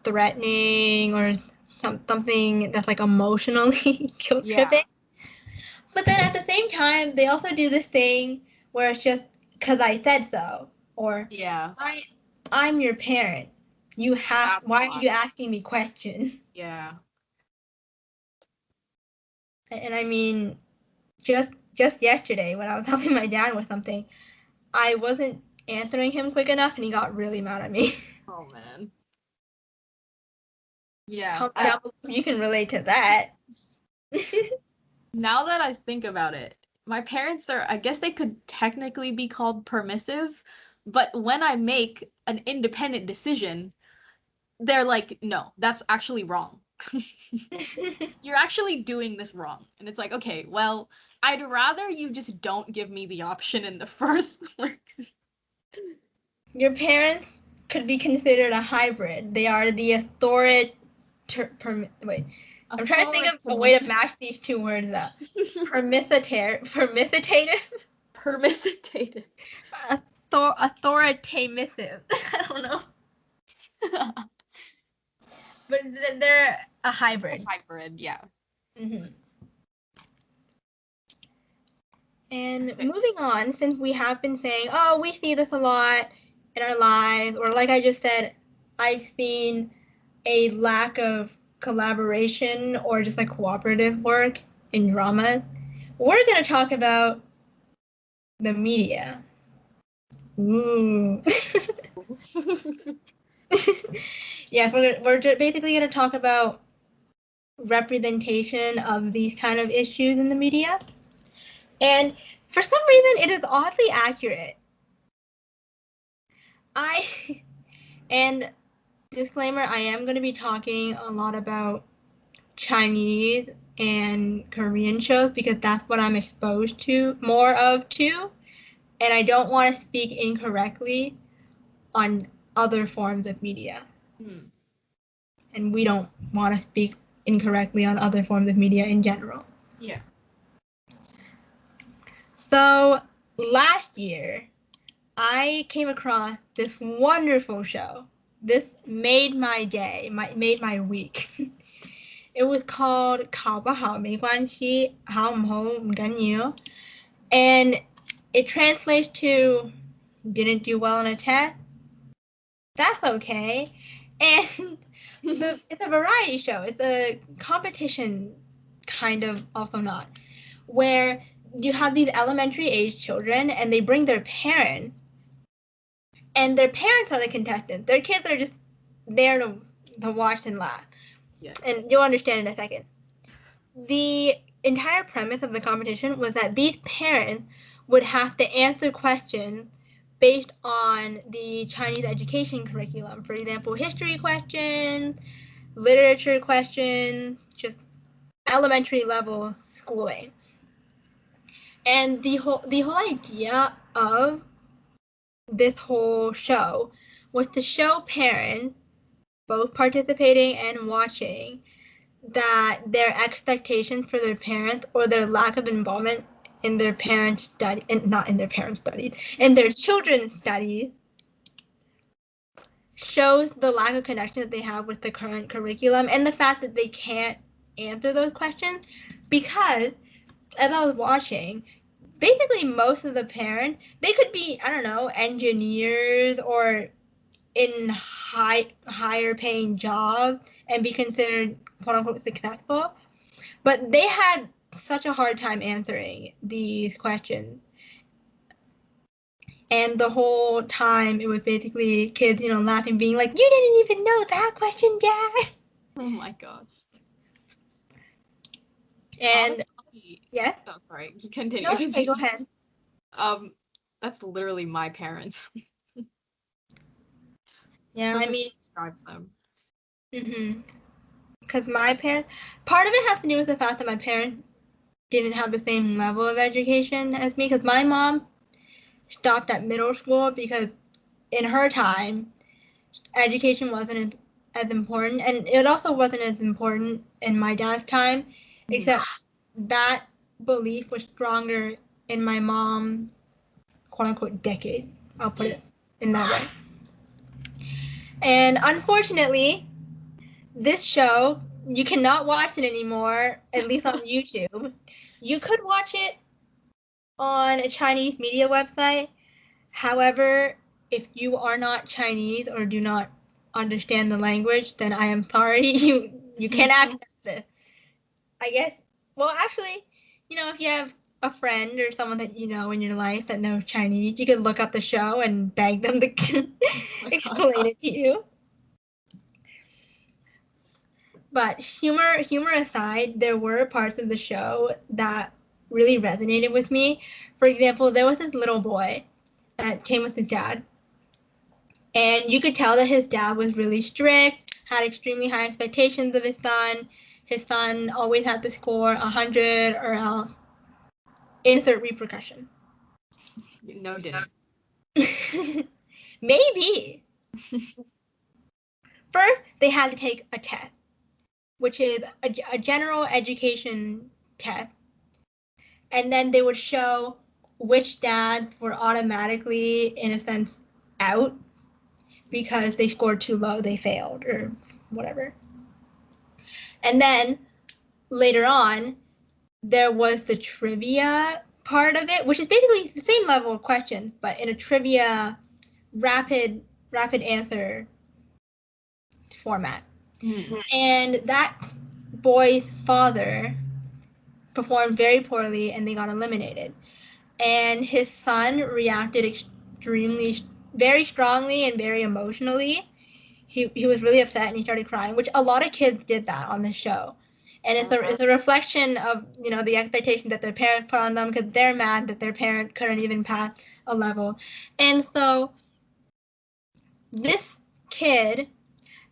threatening or something that's like emotionally guilt tripping. But then at the same time, they also do this thing where it's just because I said so, or I'm your parent. Why are you asking me questions? Yeah. And I mean, just yesterday when I was helping my dad with something, I wasn't answering him quick enough, and he got really mad at me. Oh man. Yeah. You can relate to that. Now that I think about it, my parents I guess they could technically be called permissive, but when I make an independent decision, they're like, no, that's actually wrong. You're actually doing this wrong. And it's like, okay, well, I'd rather you just don't give me the option in the first place. Your parents could be considered a hybrid. They are the I'm trying to think of a way to match these two words up. Permissitative. Authoritative. I don't know. But they're a hybrid. Yeah. And moving on, since we have been saying, oh, we see this a lot in our lives, or like I just said, I've seen a lack of collaboration or just like cooperative work in dramas, we're going to talk about the media. Ooh. Yeah, we're basically going to talk about representation of these kind of issues in the media. And for some reason, it is oddly accurate. And disclaimer, I am going to be talking a lot about Chinese and Korean shows because that's what I'm exposed to more of too. And I don't want to speak incorrectly on other forms of media. And we don't want to speak incorrectly on other forms of media in general. Yeah. So last year, I came across this wonderful show. This made my day, made my week. It was called 考不好没关系，好唔好唔緊要. And it translates to didn't do well on a test. That's okay. And it's a variety show. It's a competition, kind of, also not, where you have these elementary age children and they bring their parents, and their parents are the contestants. Their kids are just there to watch and laugh. Yeah. And you'll understand in a second. The entire premise of the competition was that these parents would have to answer questions based on the Chinese education curriculum. For example, history questions, literature questions, just elementary level schooling. And the whole idea of this whole show was to show parents, both participating and watching, that their expectations for their parents or their lack of involvement in their parents' study, and not in their parents' studies, in their children's studies, shows the lack of connection that they have with the current curriculum and the fact that they can't answer those questions. Because as I was watching, basically most of the parents, they could be, I don't know, engineers or in higher paying jobs and be considered quote unquote successful, but they had such a hard time answering these questions. And the whole time it was basically kids, laughing, being like, "You didn't even know that question, Dad." Oh my gosh. And honestly, yeah. Oh, sorry. Continue. No, okay, go ahead. That's literally my parents. Yeah, I mean, describes them. Because my parents, part of it has to do with the fact that my parents didn't have the same level of education as me. Because my mom stopped at middle school because in her time, education wasn't as important, and it also wasn't as important in my dad's time, except that belief was stronger in my mom's quote-unquote decade. I'll put it in that way. And unfortunately, this show, you cannot watch it anymore, at least on YouTube. You could watch it on a Chinese media website. However, if you are not Chinese or do not understand the language, then I am sorry, you can't access this. I guess, well, actually, if you have a friend or someone that you know in your life that knows Chinese, you could look up the show and beg them to explain it to you. But humor aside, there were parts of the show that really resonated with me. For example, there was this little boy that came with his dad, and you could tell that his dad was really strict, had extremely high expectations of his son. His son always had to score 100 or else insert repercussion. No didn't. Maybe. First, they had to take a test, which is a general education test. And then they would show which dads were automatically, in a sense, out because they scored too low, they failed, or whatever. And then later on, there was the trivia part of it, which is basically the same level of questions, but in a trivia rapid answer format. And that boy's father performed very poorly and they got eliminated. And his son reacted very strongly and very emotionally. He was really upset and he started crying, which a lot of kids did that on the show. And it's a reflection of, the expectation that their parents put on them because they're mad that their parent couldn't even pass a level. And so this kid,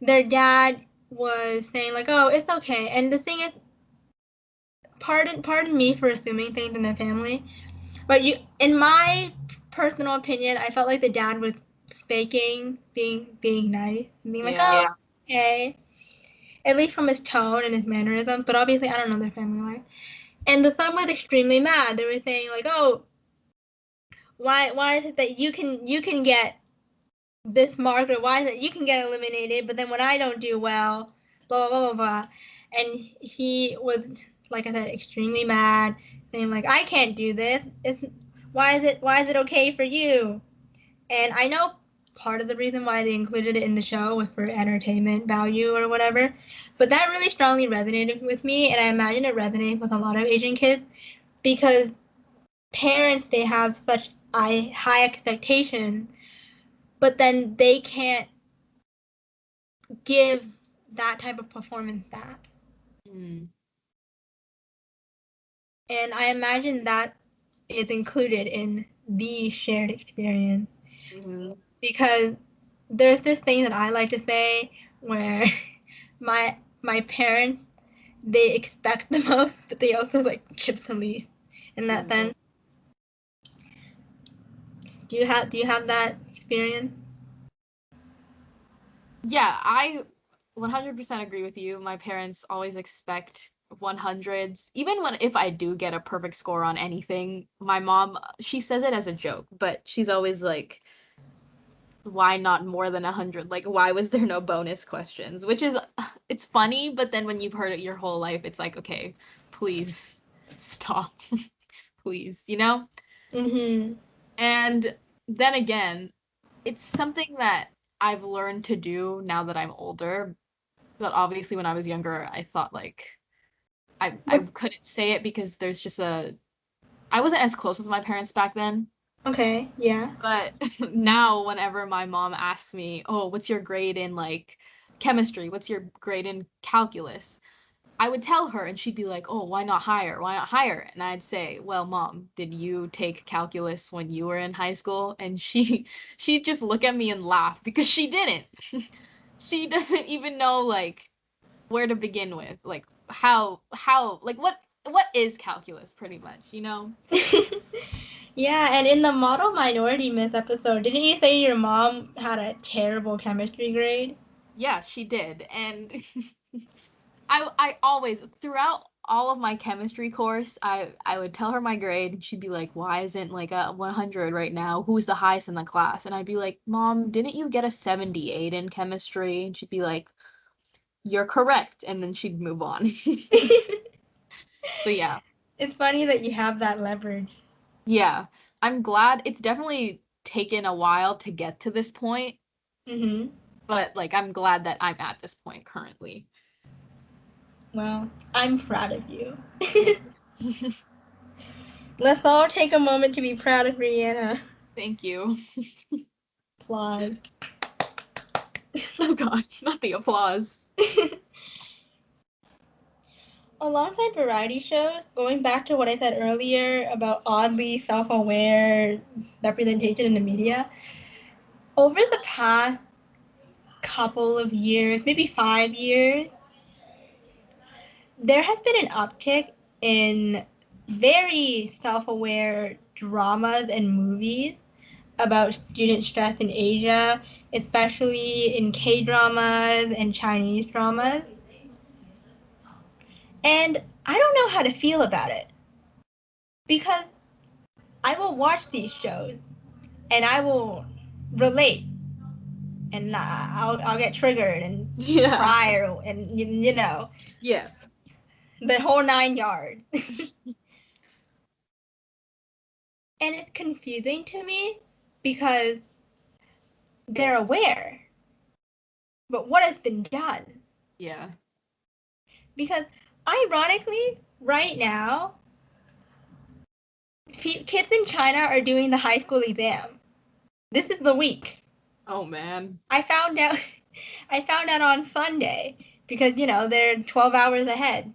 their dad was saying like, "Oh, it's okay." And the thing is, pardon me for assuming things in their family, but in my personal opinion, I felt like the dad was faking being nice, being like, "Oh, okay," at least from his tone and his mannerisms. But obviously, I don't know their family life. And the son was extremely mad. They were saying like, "Oh, why is it that you can get this mark, or why is it you can get eliminated, but then when I don't do well, blah blah blah blah blah." And he was, like I said, extremely mad, saying like, "I can't do this. Why is it okay for you?" And I know part of the reason why they included it in the show was for entertainment value or whatever, but that really strongly resonated with me, and I imagine it resonates with a lot of Asian kids because parents, they have such high expectations, but then they can't give that type of performance back. And I imagine that is included in the shared experience, Mm-hmm. Because there's this thing that I like to say where my parents, they expect the most, but they also like give the least in that sense. Do you have that experience? Yeah, I 100% agree with you. My parents always expect 100s. Even if I do get a perfect score on anything, my mom, she says it as a joke, but she's always like, why not more than 100? Like, why was there no bonus questions? Which is, it's funny, but then when you've heard it your whole life, it's like, okay, please stop. Please, you know? Mm-hmm. And then again, it's something that I've learned to do now that I'm older. But obviously, when I was younger, I thought like I couldn't say it because there's just I wasn't as close with my parents back then. Okay, yeah. But now, whenever my mom asks me, "Oh, what's your grade in like chemistry? What's your grade in calculus?" I would tell her, and she'd be like, "Oh, why not higher? Why not higher?" And I'd say, "Well, mom, did you take calculus when you were in high school?" And she'd just look at me and laugh because she didn't. She doesn't even know like where to begin with, like how like what is calculus pretty much, you know? Yeah, and in the Model Minority Myth episode, didn't you say your mom had a terrible chemistry grade? Yeah, she did. And I always throughout all of my chemistry course, I would tell her my grade and she'd be like, "Why isn't like a 100 right now? Who's the highest in the class?" And I'd be like, "Mom, didn't you get a 78 in chemistry?" And she'd be like, "You're correct." And then she'd move on. So yeah. It's funny that you have that leverage. Yeah. I'm glad it's definitely taken a while to get to this point, Mm-hmm. but like I'm glad that I'm at this point currently. Well, I'm proud of you. Thank Let's all take a moment to be proud of Rihanna. Thank you. Applause. Oh god, not the applause. Alongside variety shows, going back to what I said earlier about oddly self-aware representation in the media, over the past couple of years, maybe 5 years, there has been an uptick in very self-aware dramas and movies about student stress in Asia, especially in K-dramas and Chinese dramas. And I don't know how to feel about it because I will watch these shows and I will relate and I'll get triggered and Yeah. cry and you know Yeah. the whole 9 yards. And it's confusing to me because they're aware, but what has been done? Yeah. Because ironically, right now, kids in China are doing the high school exam. This is the week. Oh man. I found out. I found out on Sunday because they're 12 hours ahead.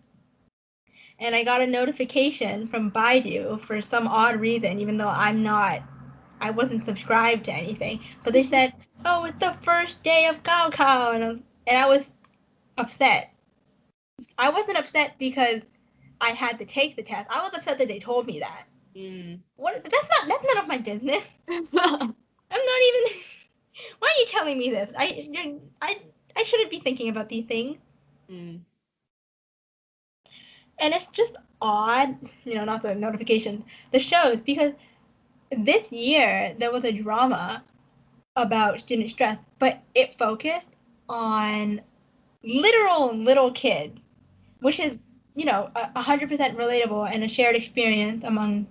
And I got a notification from Baidu for some odd reason, even though I wasn't subscribed to anything. But they said, "Oh, it's the first day of Gaokao," and I was upset. I wasn't upset because I had to take the test. I was upset that they told me that. What? That's none of my business. I'm not even. Why are you telling me this? I shouldn't be thinking about these things. And it's just odd, not the notifications, the shows, because this year there was a drama about student stress, but it focused on literal little kids, which is 100% relatable and a shared experience among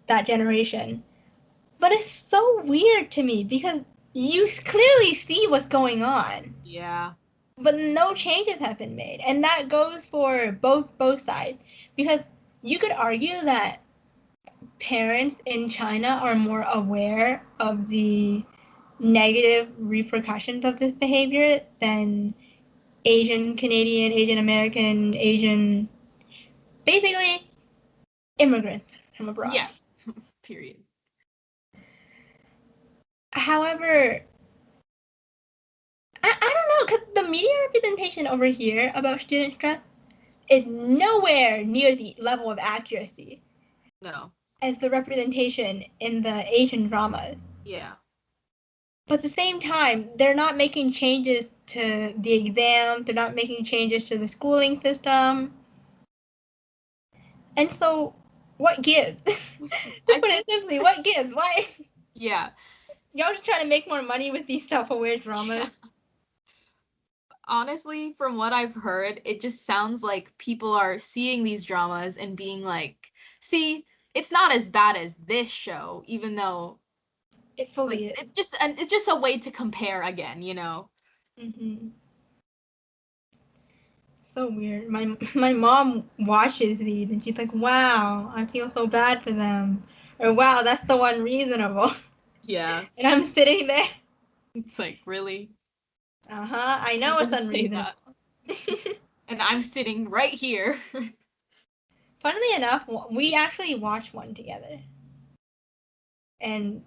that generation. But it's so weird to me because you clearly see what's going on. Yeah. But no changes have been made, and that goes for both sides, because you could argue that parents in China are more aware of the negative repercussions of this behavior than Asian Canadian, Asian American, Asian, basically immigrants from abroad. Yeah. Period. However, I don't know, because the media representation over here about student stress is nowhere near the level of accuracy. No. As the representation in the Asian drama. Yeah. But at the same time, they're not making changes to the exams, they're not making changes to the schooling system. And so, what gives? To put it simply, what gives? Why? Yeah. Y'all just trying to make more money with these self-aware dramas. Yeah. Honestly, from what I've heard, it just sounds like people are seeing these dramas and being like, see, it's not as bad as this show, even though it fully is. It's just a way to compare again, you know. Mm-hmm. So weird. My mom watches these and she's like, "Wow, I feel so bad for them," or "Wow, that's so unreasonable." Yeah. And I'm sitting there. It's like, really? Uh-huh. I know it's unreasonable. And I'm sitting right here. Funnily enough, we actually watched one together. And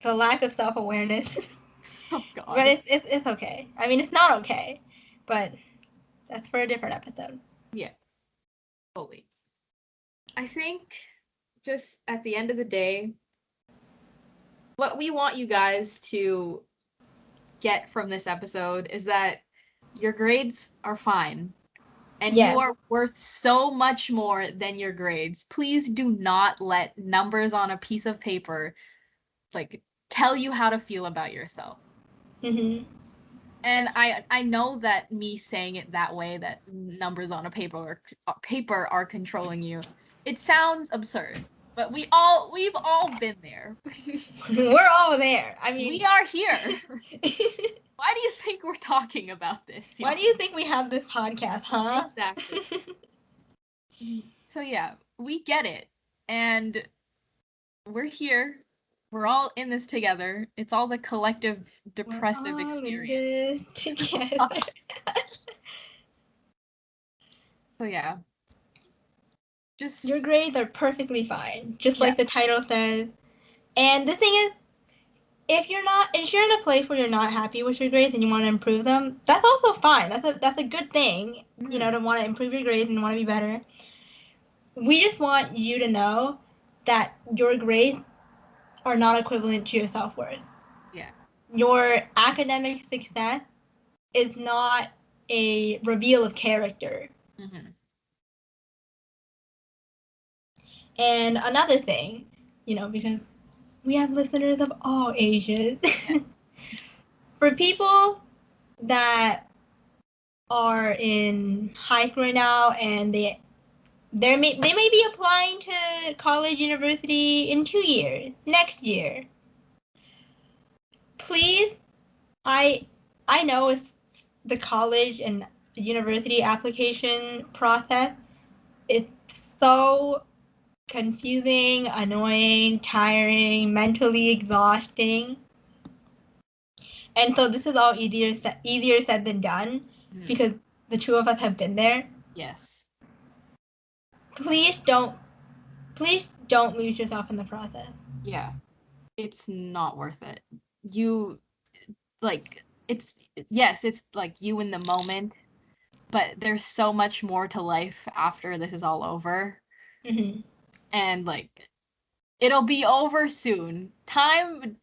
the lack of self-awareness. Oh god. But it's okay. I mean, it's not okay, but that's for a different episode. Yeah. Fully. I think just at the end of the day, what we want you guys to get from this episode is that your grades are fine and Yes. you are worth so much more than your grades. Please do not let numbers on a piece of paper like tell you how to feel about yourself. Mm-hmm. And I know that me saying it that way, that numbers on a paper are controlling you, it sounds absurd. But we've all been there. We're all there. I mean, we are here. Why do you think we're talking about this? Why do you think we have this podcast, huh? Exactly. So yeah, we get it. And we're here. We're all in this together. It's all the collective depressive we're all experience. In this together. So yeah. Just your grades are perfectly fine, just like the title says. And the thing is, if you're in a place where you're not happy with your grades and you want to improve them, that's also fine. That's a good thing, you know, to want to improve your grades and want to be better. We just want you to know that your grades are not equivalent to your self-worth. Yeah. Your academic success is not a reveal of character. Mm-hmm. And another thing, you know, because we have listeners of all ages. For people that are in high school right now and they may be applying to college, university in 2 years, next year. Please, I know it's the college and university application process. It's so confusing, annoying, tiring, mentally exhausting. And so this is all easier said than done because the two of us have been there. Yes. Please don't lose yourself in the process. Yeah. It's not worth it. You like it's like you in the moment, but there's so much more to life after this is all over. Mm-hmm. And like it'll be over soon. Time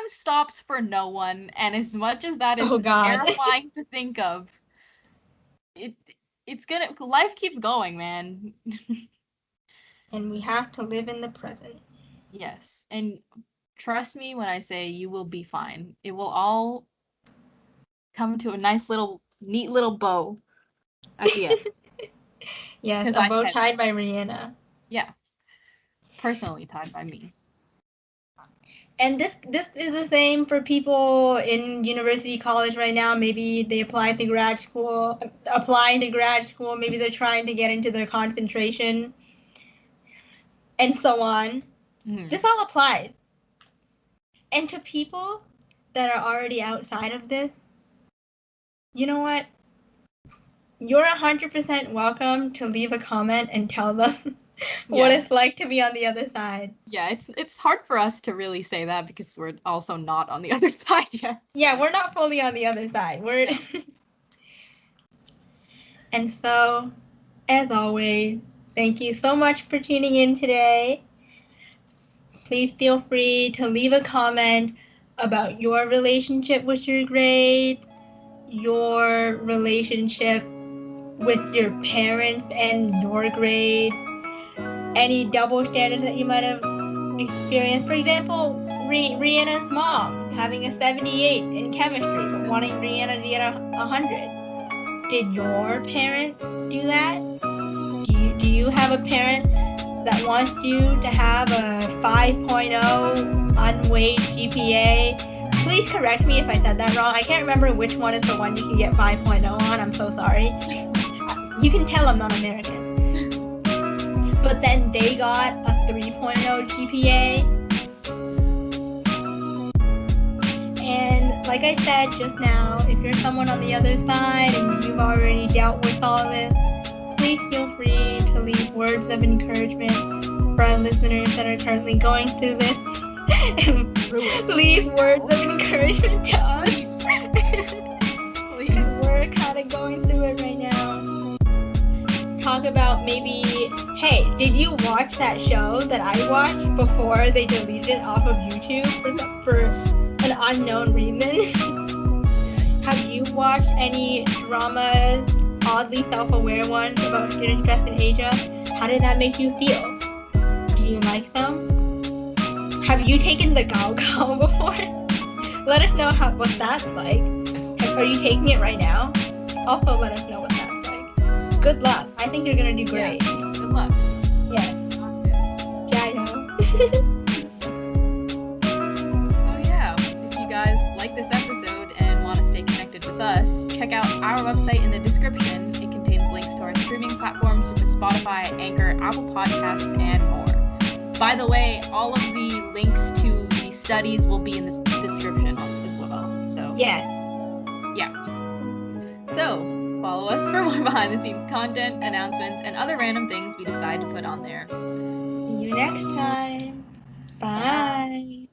stops for no one, and as much as that is terrifying to think of, it's gonna life keeps going, man. And we have to live in the present. Yes. And trust me when I say you will be fine. It will all come to a neat little bow at the end. Yes, a bow tied by Rihanna. Yeah. Personally tied by me. And this is the same for people in university, college right now. Maybe they applying to grad school. Maybe they're trying to get into their concentration, and so on. Mm-hmm. This all applies. And to people that are already outside of this, you know what? You're 100% welcome to leave a comment and tell them what it's like to be on the other side. Yeah, it's hard for us to really say that because we're also not on the other side yet. Yeah, we're not fully on the other side. We're And so, as always, thank you so much for tuning in today. Please feel free to leave a comment about your relationship with your grades, your relationship with your parents and your grades, any double standards that you might have experienced. For example, Rihanna's mom having a 78 in chemistry, but wanting Rihanna to get a 100. Did your parents do that? Do you have a parent that wants you to have a 5.0 unweighed GPA? Please correct me if I said that wrong. I can't remember which one is the one you can get 5.0 on. I'm so sorry. You can tell I'm not American. But then they got a 3.0 GPA. And like I said just now, if you're someone on the other side and you've already dealt with all this, please feel free to leave words of encouragement for our listeners that are currently going through this. Leave words of encouragement to us. Please. We're kind of going through it right now. Talk about maybe, hey, did you watch that show that I watched before they deleted it off of YouTube for an unknown reason? Have you watched any dramas, oddly self-aware ones about student stress in Asia? How did that make you feel? Do you like them? Have you taken the Gao Gao before? Let us know what that's like. Are you taking it right now? Also, let us know what that's like. Good luck. I think you're gonna do great. Yeah. Good luck. Yeah. Jayo. So yeah, if you guys like this episode and want to stay connected with us, check out our website in the description. It contains links to our streaming platforms such as Spotify, Anchor, Apple Podcasts, and more. By the way, all of the links to the studies will be in the description as well. So yeah. So follow us for more behind the scenes content, announcements, and other random things we decide to put on there. See you next time. Bye.